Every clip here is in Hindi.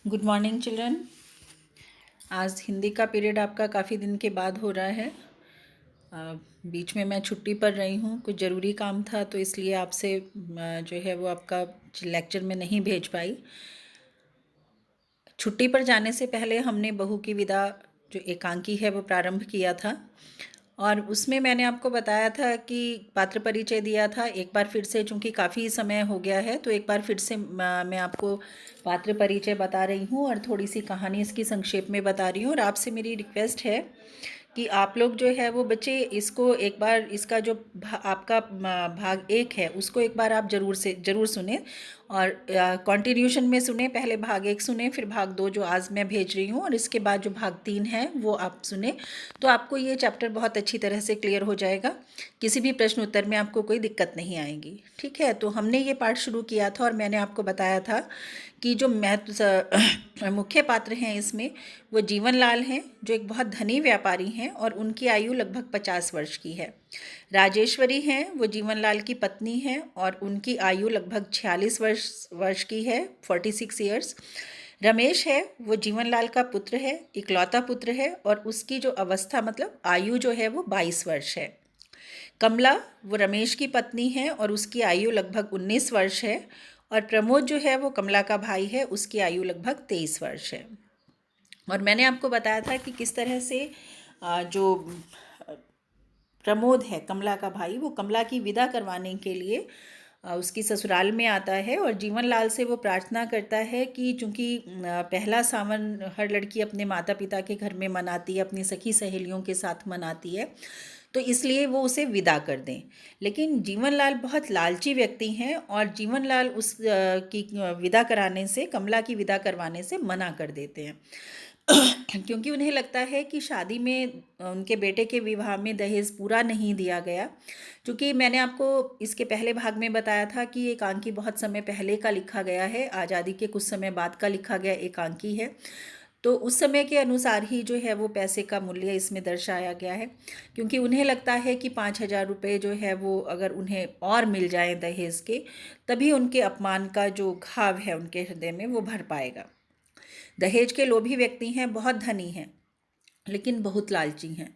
Good morning children. आज हिंदी का पीरियड आपका काफ़ी दिन के बाद हो रहा है। बीच में मैं छुट्टी पर रही हूँ, कुछ ज़रूरी काम था तो इसलिए आपसे जो है वो आपका लेक्चर में नहीं भेज पाई। छुट्टी पर जाने से पहले हमने बहू की विदा जो एकांकी है वो प्रारंभ किया था और उसमें मैंने आपको बताया था कि पात्र परिचय दिया था। एक बार फिर से, चूँकि काफ़ी समय हो गया है तो एक बार फिर से मैं आपको पात्र परिचय बता रही हूँ और थोड़ी सी कहानी इसकी संक्षेप में बता रही हूँ। और आपसे मेरी रिक्वेस्ट है कि आप लोग जो है वो बच्चे इसको एक बार, इसका जो आपका भाग 1 है उसको एक बार आप ज़रूर सुने और कंटिन्यूशन में सुने। पहले भाग 1 सुने, फिर भाग 2 जो आज मैं भेज रही हूँ, और इसके बाद जो भाग 3 है वो आप सुने, तो आपको ये चैप्टर बहुत अच्छी तरह से क्लियर हो जाएगा। किसी भी प्रश्न उत्तर में आपको कोई दिक्कत नहीं आएगी। ठीक है, तो हमने ये पाठ शुरू किया था और मैंने आपको बताया था कि जो मुख्य पात्र हैं इसमें वो जीवनलाल हैं, जो एक बहुत धनी व्यापारी हैं और उनकी आयु लगभग 50 वर्ष की है। राजेश्वरी हैं, वो जीवनलाल की पत्नी हैं और उनकी आयु लगभग 46 वर्ष की है, 46 ईयर्स। रमेश है, वो जीवनलाल का पुत्र है, इकलौता पुत्र है और उसकी जो अवस्था मतलब आयु जो है वो 22 वर्ष है। कमला वो रमेश की पत्नी है और उसकी आयु लगभग 19 वर्ष है। और प्रमोद जो है वो कमला का भाई है, उसकी आयु लगभग 23 वर्ष है। और मैंने आपको बताया था कि किस तरह से जो प्रमोद है कमला का भाई, वो कमला की विदा करवाने के लिए उसकी ससुराल में आता है और जीवनलाल से वो प्रार्थना करता है कि चूँकि पहला सावन हर लड़की अपने माता पिता के घर में मनाती है, अपनी सखी सहेलियों के साथ मनाती है, तो इसलिए वो उसे विदा कर दें। लेकिन जीवनलाल बहुत लालची व्यक्ति हैं और जीवनलाल की विदा कराने से, कमला की विदा करवाने से मना कर देते हैं क्योंकि उन्हें लगता है कि शादी में उनके बेटे के विवाह में दहेज पूरा नहीं दिया गया। क्योंकि मैंने आपको इसके पहले भाग में बताया था कि एकांकी बहुत समय पहले का लिखा गया है, आज़ादी के कुछ समय बाद का लिखा गया एकांकी है। तो उस समय के अनुसार ही जो है वो पैसे का मूल्य इसमें दर्शाया गया है, क्योंकि उन्हें लगता है कि 5,000 रुपये जो है वो अगर उन्हें और मिल जाए दहेज के, तभी उनके अपमान का जो घाव है उनके हृदय में वो भर पाएगा। दहेज के लोभी व्यक्ति हैं, बहुत धनी हैं लेकिन बहुत लालची हैं।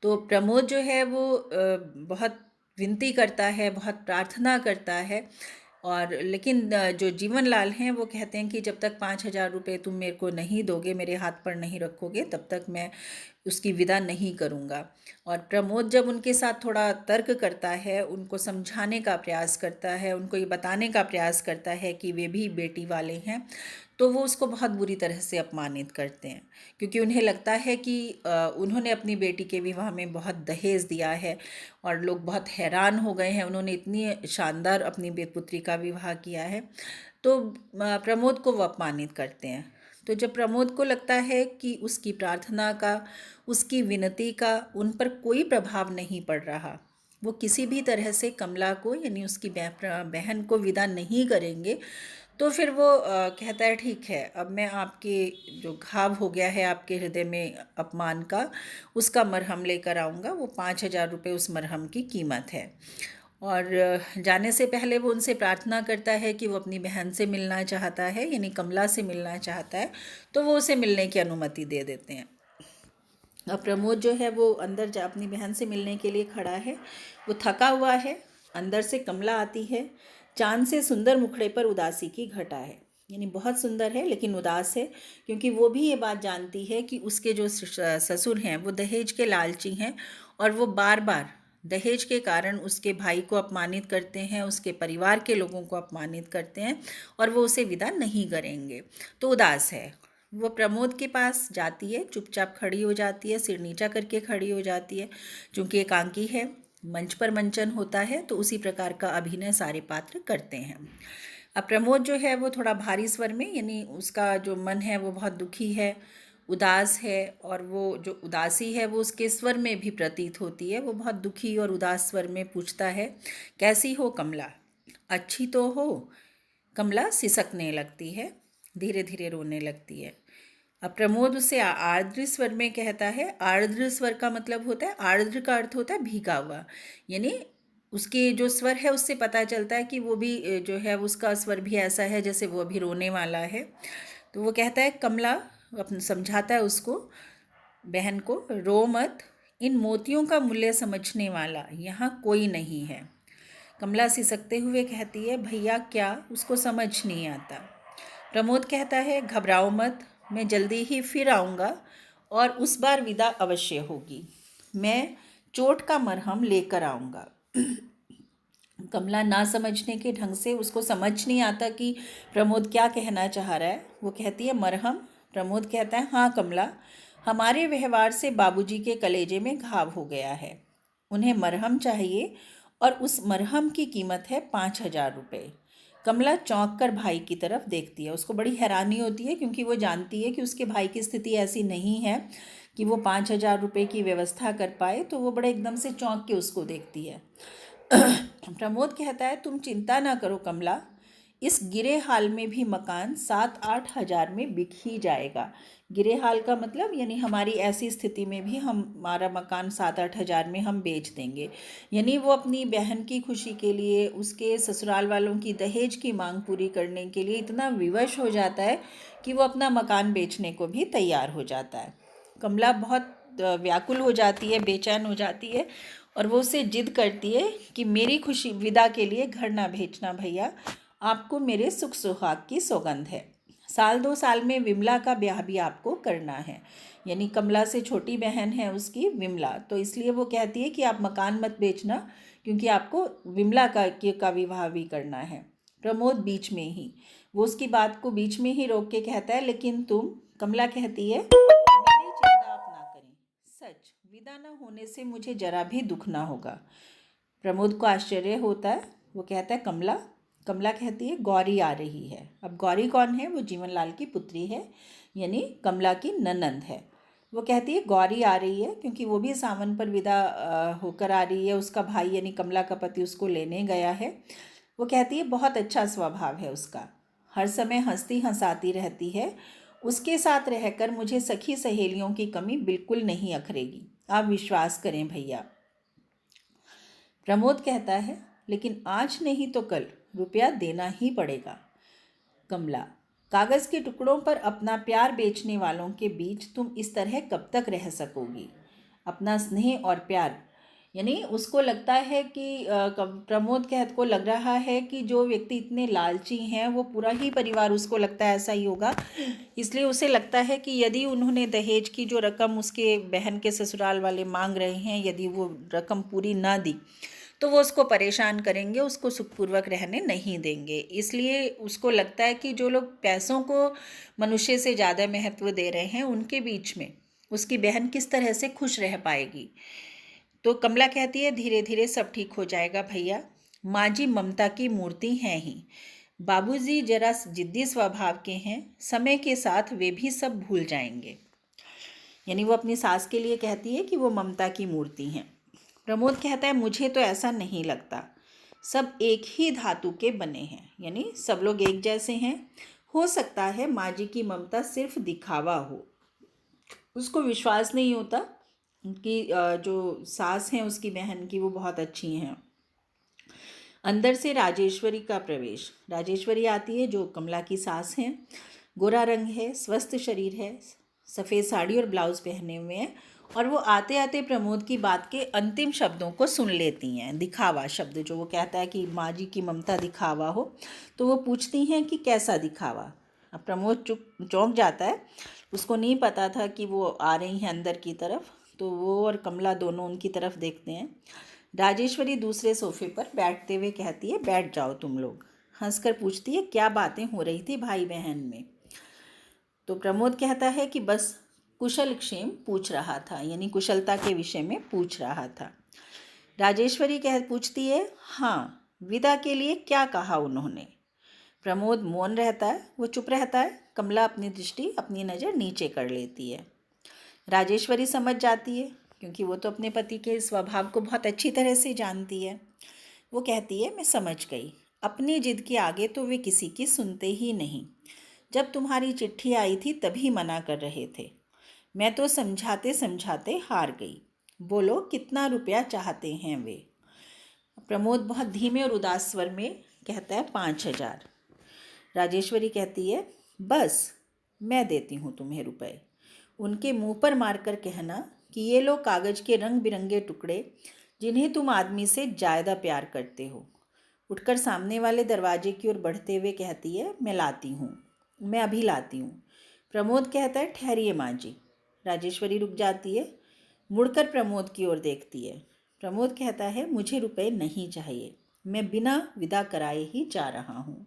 तो प्रमोद जो है वो बहुत विनती करता है, बहुत प्रार्थना करता है, और लेकिन जो जीवनलाल हैं वो कहते हैं कि जब तक 5,000 रुपये तुम मेरे को नहीं दोगे, मेरे हाथ पर नहीं रखोगे, तब तक मैं उसकी विदा नहीं करूँगा। और प्रमोद जब उनके साथ थोड़ा तर्क करता है, उनको समझाने का प्रयास करता है, उनको ये बताने का प्रयास करता है कि वे भी बेटी वाले हैं, तो वो उसको बहुत बुरी तरह से अपमानित करते हैं, क्योंकि उन्हें लगता है कि उन्होंने अपनी बेटी के विवाह में बहुत दहेज दिया है और लोग बहुत हैरान हो गए हैं, उन्होंने इतनी शानदार अपनी बेपुत्री का विवाह किया है। तो प्रमोद को वो अपमानित करते हैं। तो जब प्रमोद को लगता है कि उसकी प्रार्थना का, उसकी विनती का उन पर कोई प्रभाव नहीं पड़ रहा, वो किसी भी तरह से कमला को यानी उसकी बहन को विदा नहीं करेंगे, तो फिर वो कहता है ठीक है, अब मैं आपके जो घाव हो गया है आपके हृदय में अपमान का, उसका मरहम लेकर आऊँगा। वो 5,000 रुपये उस मरहम की कीमत है। और जाने से पहले वो उनसे प्रार्थना करता है कि वो अपनी बहन से मिलना चाहता है, यानी कमला से मिलना चाहता है, तो वो उसे मिलने की अनुमति दे देते हैं। अब प्रमोद जो है वो अंदर जा अपनी बहन से मिलने के लिए खड़ा है, वो थका हुआ है। अंदर से कमला आती है, चांद से सुंदर मुखड़े पर उदासी की घटा है, यानी बहुत सुंदर है लेकिन उदास है, क्योंकि वो भी ये बात जानती है कि उसके जो ससुर हैं वो दहेज के लालची हैं और वो बार बार दहेज के कारण उसके भाई को अपमानित करते हैं, उसके परिवार के लोगों को अपमानित करते हैं और वो उसे विदा नहीं करेंगे, तो उदास है। वो प्रमोद के पास जाती है, चुपचाप खड़ी हो जाती है, सिर नीचा करके खड़ी हो जाती है। चूँकि एकांकी है, मंच पर मंचन होता है तो उसी प्रकार का अभिनय सारे पात्र करते हैं। अब प्रमोद जो है वो थोड़ा भारी स्वर में, यानी उसका जो मन है वो बहुत दुखी है, उदास है, और वो जो उदासी है वो उसके स्वर में भी प्रतीत होती है। वो बहुत दुखी और उदास स्वर में पूछता है, कैसी हो कमला, अच्छी तो हो? कमला सिसकने लगती है, धीरे धीरे रोने लगती है। अब प्रमोद उसे आर्द्र स्वर में कहता है। आर्द्र स्वर का मतलब होता है, आर्द्र का अर्थ होता है भीगा हुआ, यानी उसके जो स्वर है उससे पता चलता है कि वो भी जो है उसका स्वर भी ऐसा है जैसे वो भी रोने वाला है। तो वो कहता है, कमला अपने समझाता है उसको, बहन को, रो मत, इन मोतियों का मूल्य समझने वाला यहाँ कोई नहीं है। कमला सिसकते हुए कहती है, भैया क्या, उसको समझ नहीं आता। प्रमोद कहता है, घबराओ मत, मैं जल्दी ही फिर आऊँगा और उस बार विदा अवश्य होगी। मैं चोट का मरहम लेकर आऊँगा। कमला ना समझने के ढंग से, उसको समझ नहीं आता कि प्रमोद क्या कहना चाह रहा है। वो कहती है, मरहम। प्रमोद कहता है, हाँ कमला, हमारे व्यवहार से बाबूजी के कलेजे में घाव हो गया है, उन्हें मरहम चाहिए और उस मरहम की कीमत है 5,000 रुपये। कमला चौंक कर भाई की तरफ देखती है। उसको बड़ी हैरानी होती है क्योंकि वो जानती है कि उसके भाई की स्थिति ऐसी नहीं है कि वो 5,000 रुपये की व्यवस्था कर पाए, तो वो बड़े एकदम से चौंक के उसको देखती है। प्रमोद कहता है, तुम चिंता ना करो कमला, इस गिरे हाल में भी मकान 7-8 हज़ार में बिक ही जाएगा। गिरे हाल का मतलब यानी हमारी ऐसी स्थिति में भी हमारा मकान 7-8 हज़ार में हम बेच देंगे। यानी वो अपनी बहन की खुशी के लिए, उसके ससुराल वालों की दहेज की मांग पूरी करने के लिए इतना विवश हो जाता है कि वो अपना मकान बेचने को भी तैयार हो जाता है। कमला बहुत व्याकुल हो जाती है, बेचैन हो जाती है और वो उससे जिद करती है कि मेरी खुशी विदा के लिए घर ना भेजना भैया, आपको मेरे सुख सुहाग की सौगंध है। 1-2 साल में विमला का ब्याह भी आपको करना है। यानी कमला से छोटी बहन है उसकी विमला, तो इसलिए वो कहती है कि आप मकान मत बेचना क्योंकि आपको विमला का विवाह भी करना है। प्रमोद बीच में ही, वो उसकी बात को बीच में ही रोक के कहता है, लेकिन तुम। कमला कहती है, मेरी चिंता आप ना करें, सच विदा न होने से मुझे जरा भी दुख ना होगा। प्रमोद को आश्चर्य होता है। वो कहता है, कमला। कमला कहती है, गौरी आ रही है। अब गौरी कौन है? वो जीवनलाल की पुत्री है, यानी कमला की ननंद है। वो कहती है गौरी आ रही है क्योंकि वो भी सावन पर विदा होकर आ रही है। उसका भाई यानी कमला का पति उसको लेने गया है। वो कहती है बहुत अच्छा स्वभाव है उसका, हर समय हंसती हंसाती रहती है, उसके साथ रहकर मुझे सखी सहेलियों की कमी बिल्कुल नहीं अखरेगी, आप विश्वास करें भैया। प्रमोद कहता है, लेकिन आज नहीं तो कल रुपया देना ही पड़ेगा। कमला, कागज़ के टुकड़ों पर अपना प्यार बेचने वालों के बीच तुम इस तरह कब तक रह सकोगी? अपना स्नेह और प्यार, यानी उसको लगता है कि प्रमोद कहत को लग रहा है कि जो व्यक्ति इतने लालची हैं वो पूरा ही परिवार, उसको लगता है ऐसा ही होगा। इसलिए उसे लगता है कि यदि उन्होंने दहेज की जो रकम उसके बहन के ससुराल वाले मांग रहे हैं, यदि वो रकम पूरी ना दी तो वो उसको परेशान करेंगे, उसको सुखपूर्वक रहने नहीं देंगे। इसलिए उसको लगता है कि जो लोग पैसों को मनुष्य से ज़्यादा महत्व दे रहे हैं, उनके बीच में उसकी बहन किस तरह से खुश रह पाएगी। तो कमला कहती है, धीरे धीरे सब ठीक हो जाएगा भैया, माँ जी ममता की मूर्ति हैं ही, बाबूजी जरा जिद्दी स्वभाव के हैं, समय के साथ वे भी सब भूल जाएंगे। यानी वो अपनी सास के लिए कहती है कि वो ममता की मूर्ति हैं। प्रमोद कहता है, मुझे तो ऐसा नहीं लगता, सब एक ही धातु के बने हैं, यानी सब लोग एक जैसे हैं। हो सकता है माँ जी की ममता सिर्फ दिखावा हो, उसको विश्वास नहीं होता कि जो सास हैं उसकी बहन की वो बहुत अच्छी हैं। अंदर से राजेश्वरी का प्रवेश। राजेश्वरी आती है जो कमला की सास हैं। गोरा रंग है, स्वस्थ शरीर है, सफ़ेद साड़ी और ब्लाउज़ पहने हुए हैं और वो आते आते प्रमोद की बात के अंतिम शब्दों को सुन लेती हैं। दिखावा शब्द जो वो कहता है कि माँ जी की ममता दिखावा हो, तो वो पूछती हैं कि कैसा दिखावा। अब प्रमोद चौंक जाता है, उसको नहीं पता था कि वो आ रही हैं अंदर की तरफ, तो वो और कमला दोनों उनकी तरफ देखते हैं। राजेश्वरी दूसरे सोफे पर बैठते हुए कहती है, बैठ जाओ तुम लोग। हंसकर पूछती है, क्या बातें हो रही थी भाई बहन में? तो प्रमोद कहता है कि बस कुशल क्षेम पूछ रहा था, यानी कुशलता के विषय में पूछ रहा था। राजेश्वरी पूछती है, हाँ विदा के लिए क्या कहा उन्होंने? प्रमोद मौन रहता है, वो चुप रहता है। कमला अपनी दृष्टि, अपनी नज़र नीचे कर लेती है। राजेश्वरी समझ जाती है क्योंकि वो तो अपने पति के स्वभाव को बहुत अच्छी तरह से जानती है। वो कहती है, मैं समझ गई, अपनी जिद के आगे तो वे किसी की सुनते ही नहीं। जब तुम्हारी चिट्ठी आई थी तभी मना कर रहे थे, मैं तो समझाते समझाते हार गई। बोलो कितना रुपया चाहते हैं वे? प्रमोद बहुत धीमे और उदास स्वर में कहता है, 5,000। राजेश्वरी कहती है, बस? मैं देती हूँ तुम्हें रुपए। उनके मुंह पर मारकर कहना कि ये लो कागज के रंग बिरंगे टुकड़े जिन्हें तुम आदमी से ज़्यादा प्यार करते हो। उठकर सामने वाले दरवाजे की ओर बढ़ते हुए कहती है, मैं लाती हूँ, मैं अभी लाती हूँ। प्रमोद कहता है, ठहरिए माँ जी। राजेश्वरी रुक जाती है, मुड़कर प्रमोद की ओर देखती है। प्रमोद कहता है, मुझे रुपए नहीं चाहिए, मैं बिना विदा कराए ही जा रहा हूँ।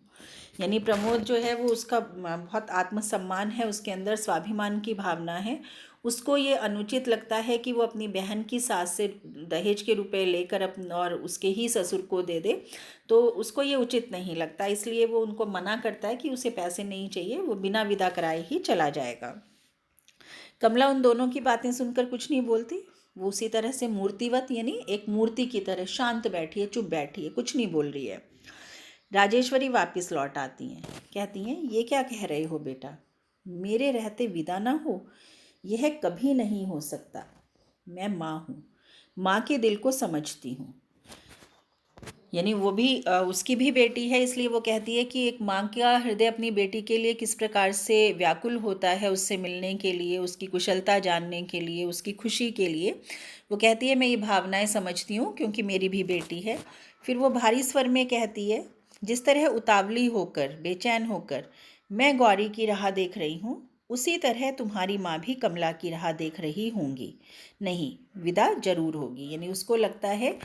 यानी प्रमोद जो है वो उसका बहुत आत्मसम्मान है, उसके अंदर स्वाभिमान की भावना है। उसको ये अनुचित लगता है कि वो अपनी बहन की सास से दहेज के रुपए लेकर और उसके ही ससुर को दे दे, तो उसको ये उचित नहीं लगता। इसलिए वो उनको मना करता है कि उसे पैसे नहीं चाहिए, वो बिना विदा कराए ही चला जाएगा। कमला उन दोनों की बातें सुनकर कुछ नहीं बोलती। वो उसी तरह से मूर्तिवत यानी एक मूर्ति की तरह शांत बैठी है, चुप बैठी है, कुछ नहीं बोल रही है। राजेश्वरी वापस लौट आती हैं, कहती हैं, ये क्या कह रहे हो बेटा, मेरे रहते विदा ना हो, यह कभी नहीं हो सकता। मैं माँ हूँ, माँ के दिल को समझती हूँ। यानी वो भी उसकी भी बेटी है, इसलिए वो कहती है कि एक माँ का हृदय अपनी बेटी के लिए किस प्रकार से व्याकुल होता है, उससे मिलने के लिए, उसकी कुशलता जानने के लिए, उसकी खुशी के लिए। वो कहती है, मैं ये भावनाएं समझती हूँ क्योंकि मेरी भी बेटी है। फिर वो भारी स्वर में कहती है, जिस तरह उतावली होकर, बेचैन होकर मैं गौरी की राह देख रही हूँ, उसी तरह तुम्हारी माँ भी कमला की राह देख रही होंगी। नहीं, विदा जरूर होगी। यानी उसको लगता है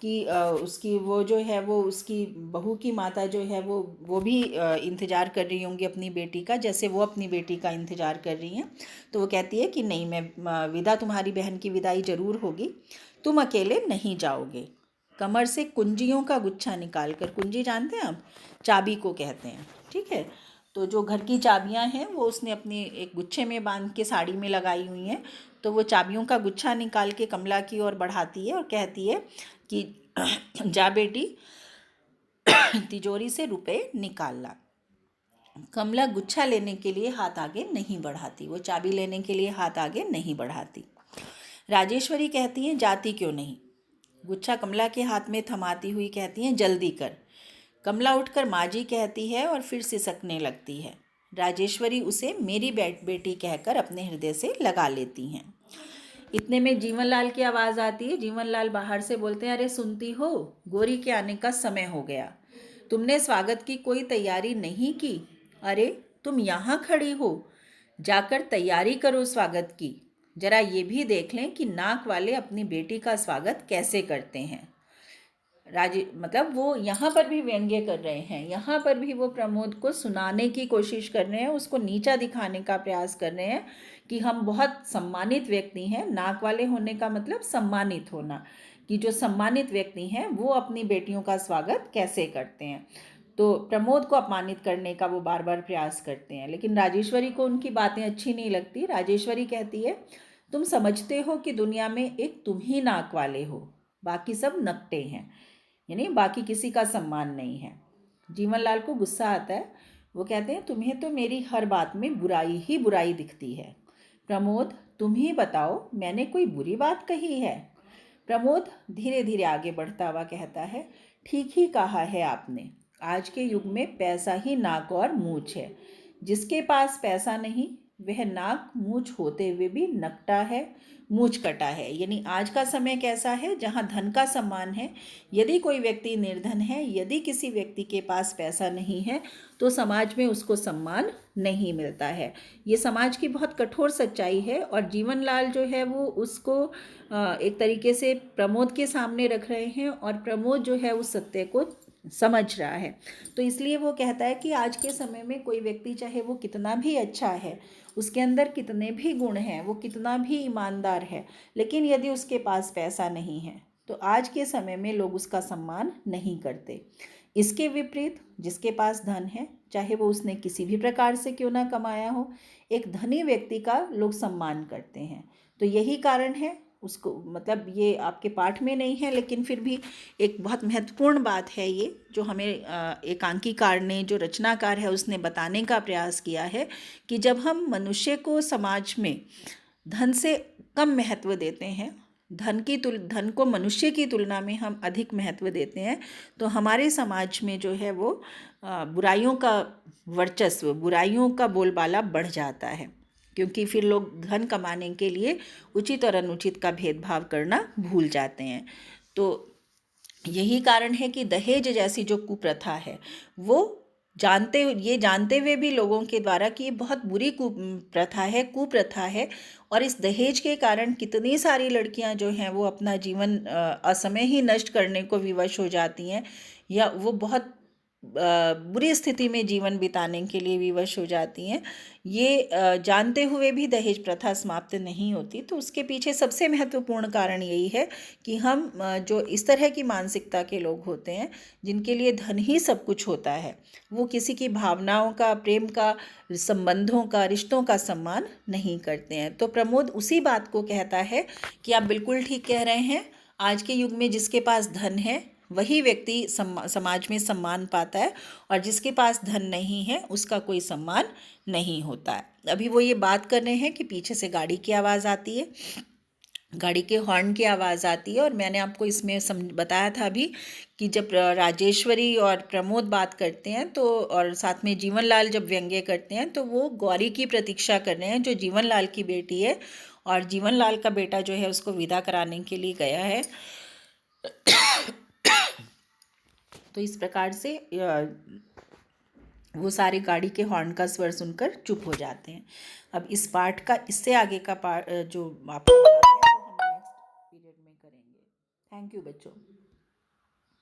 कि उसकी वो जो है वो उसकी बहू की माता जो है वो भी इंतज़ार कर रही होंगी अपनी बेटी का, जैसे वो अपनी बेटी का इंतज़ार कर रही हैं। तो वो कहती है कि नहीं, मैं विदा तुम्हारी बहन की विदाई ज़रूर होगी, तुम अकेले नहीं जाओगे। कमर से कुंजियों का गुच्छा निकाल कर, कुंजी जानते हैं आप, चाबी को कहते हैं, ठीक है। तो जो घर की चाबियां हैं वो उसने अपनी एक गुच्छे में बांध के साड़ी में लगाई हुई हैं। तो वो चाबियों का गुच्छा निकाल के कमला की ओर बढ़ाती है और कहती है कि जा बेटी, तिजोरी से रुपए निकाल ला। कमला गुच्छा लेने के लिए हाथ आगे नहीं बढ़ाती, वो चाबी लेने के लिए हाथ आगे नहीं बढ़ाती। राजेश्वरी कहती हैं, जाती क्यों नहीं। गुच्छा कमला के हाथ में थमाती हुई कहती हैं, जल्दी कर। कमला उठकर माँ जी कहती है और फिर सिसकने लगती है। राजेश्वरी उसे मेरी बेटी कहकर अपने हृदय से लगा लेती हैं। इतने में जीवनलाल की आवाज़ आती है। जीवनलाल बाहर से बोलते हैं, अरे सुनती हो, गौरी के आने का समय हो गया, तुमने स्वागत की कोई तैयारी नहीं की। अरे तुम यहाँ खड़ी हो, जाकर तैयारी करो स्वागत की। जरा ये भी देख लें कि नाक वाले अपनी बेटी का स्वागत कैसे करते हैं। मतलब वो यहाँ पर भी व्यंग्य कर रहे हैं, यहाँ पर भी वो प्रमोद को सुनाने की कोशिश कर रहे हैं, उसको नीचा दिखाने का प्रयास कर रहे हैं कि हम बहुत सम्मानित व्यक्ति हैं। नाक वाले होने का मतलब सम्मानित होना, कि जो सम्मानित व्यक्ति हैं वो अपनी बेटियों का स्वागत कैसे करते हैं। तो प्रमोद को अपमानित करने का वो बार बार प्रयास करते हैं, लेकिन राजेश्वरी को उनकी बातें अच्छी नहीं लगती। राजेश्वरी कहती है, तुम समझते हो कि दुनिया में एक तुम ही नाक वाले हो, बाकी सब नकटे हैं, यानी बाकी किसी का सम्मान नहीं है। जीवनलाल को गुस्सा आता है। वो कहते हैं, तुम्हें तो मेरी हर बात में बुराई ही बुराई दिखती है। प्रमोद, तुम ही बताओ, मैंने कोई बुरी बात कही है। प्रमोद धीरे धीरे आगे बढ़ता हुआ कहता है, ठीक ही कहा है आपने, आज के युग में पैसा ही नाक और मूछ है। जिसके पास पैसा नहीं वह नाक मूछ होते हुए भी नकटा है, मूछ कटा है। यानी आज का समय कैसा है, जहाँ धन का सम्मान है। यदि कोई व्यक्ति निर्धन है, यदि किसी व्यक्ति के पास पैसा नहीं है, तो समाज में उसको सम्मान नहीं मिलता है। ये समाज की बहुत कठोर सच्चाई है और जीवनलाल जो है वो उसको एक तरीके से प्रमोद के सामने रख रहे हैं और प्रमोद जो है उस सत्य को समझ रहा है। तो इसलिए वो कहता है कि आज के समय में कोई व्यक्ति चाहे वो कितना भी अच्छा है, उसके अंदर कितने भी गुण हैं, वो कितना भी ईमानदार है, लेकिन यदि उसके पास पैसा नहीं है तो आज के समय में लोग उसका सम्मान नहीं करते। इसके विपरीत जिसके पास धन है, चाहे वो उसने किसी भी प्रकार से क्यों ना कमाया हो, एक धनी व्यक्ति का लोग सम्मान करते हैं। तो यही कारण है उसको, मतलब ये आपके पाठ में नहीं है लेकिन फिर भी एक बहुत महत्वपूर्ण बात है ये, जो हमें एकांकीकार ने, जो रचनाकार है, उसने बताने का प्रयास किया है कि जब हम मनुष्य को समाज में धन से कम महत्व देते हैं धन को मनुष्य की तुलना में हम अधिक महत्व देते हैं, तो हमारे समाज में जो है वो बुराइयों का वर्चस्व, बुराइयों का बोलबाला बढ़ जाता है, क्योंकि फिर लोग धन कमाने के लिए उचित और अनुचित का भेदभाव करना भूल जाते हैं। तो यही कारण है कि दहेज जैसी जो कुप्रथा है वो जानते हुए भी लोगों के द्वारा कि ये बहुत बुरी कुप्रथा है, और इस दहेज के कारण कितनी सारी लड़कियां जो हैं वो अपना जीवन असमय ही नष्ट करने को विवश हो जाती हैं, या वो बहुत बुरी स्थिति में जीवन बिताने के लिए विवश हो जाती हैं। ये जानते हुए भी दहेज प्रथा समाप्त नहीं होती। तो उसके पीछे सबसे महत्वपूर्ण कारण यही है कि हम जो इस तरह की मानसिकता के लोग होते हैं, जिनके लिए धन ही सब कुछ होता है, वो किसी की भावनाओं का, प्रेम का, संबंधों का, रिश्तों का सम्मान नहीं करते हैं। तो प्रमोद उसी बात को कहता है कि आप बिल्कुल ठीक कह रहे हैं। आज के युग में जिसके पास धन है वही व्यक्ति समाज में सम्मान पाता है, और जिसके पास धन नहीं है उसका कोई सम्मान नहीं होता है। अभी वो ये बात कर रहे हैं कि पीछे से गाड़ी की आवाज़ आती है, गाड़ी के हॉर्न की आवाज़ आती है, और मैंने आपको इसमें बताया था अभी कि जब राजेश्वरी और प्रमोद बात करते हैं तो, और साथ में जीवनलाल जब व्यंग्य करते हैं, तो वो गौरी की प्रतीक्षा कर रहे हैं जो जीवनलाल की बेटी है, और जीवनलाल का बेटा जो है उसको विदा कराने के लिए गया है। तो इस प्रकार से वो सारे गाड़ी के हॉर्न का स्वर सुनकर चुप हो जाते हैं। अब इस पार्ट का, इससे आगे का पार्ट जो आपको है वो हम नेक्स्ट पीरियड में करेंगे। थैंक यू बच्चों।